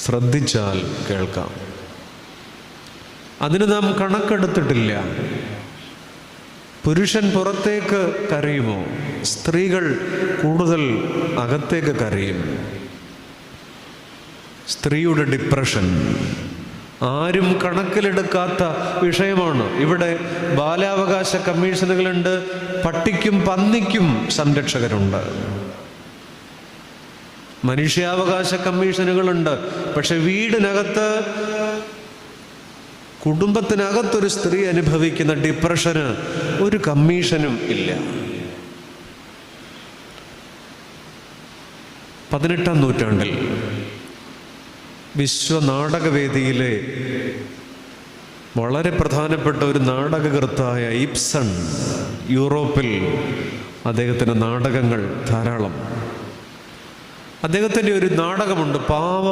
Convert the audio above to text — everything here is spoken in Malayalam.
ശ്രദ്ധിച്ചാൽ കേൾക്കാം. അതിന് നാം കണക്കെടുത്തിട്ടില്ല. പുരുഷൻ പുറത്തേക്ക് കരയുമോ? സ്ത്രീകൾ കൂടുതൽ അകത്തേക്ക് കരയും. സ്ത്രീയുടെ ഡിപ്രഷൻ ആരും കണക്കിലെടുക്കാത്ത വിഷയമാണ്. ഇവിടെ ബാലാവകാശ കമ്മീഷനുകളുണ്ട്, പട്ടിക്കും പന്നിക്കും സംരക്ഷകരുണ്ട്, മനുഷ്യാവകാശ കമ്മീഷനുകളുണ്ട്. പക്ഷെ വീടിനകത്ത്, കുടുംബത്തിനകത്തൊരു സ്ത്രീ അനുഭവിക്കുന്ന ഡിപ്രഷന് ഒരു കമ്മീഷനും ഇല്ല. 18-ാം നൂറ്റാണ്ടിൽ വിശ്വനാടകവേദിയിലെ വളരെ പ്രധാനപ്പെട്ട ഒരു നാടകകൃത്തായ ഇബ്സൺ, യൂറോപ്പിൽ അദ്ദേഹത്തിൻ്റെ നാടകങ്ങൾ ധാരാളം. അദ്ദേഹത്തിൻ്റെ ഒരു നാടകമുണ്ട്, പാവ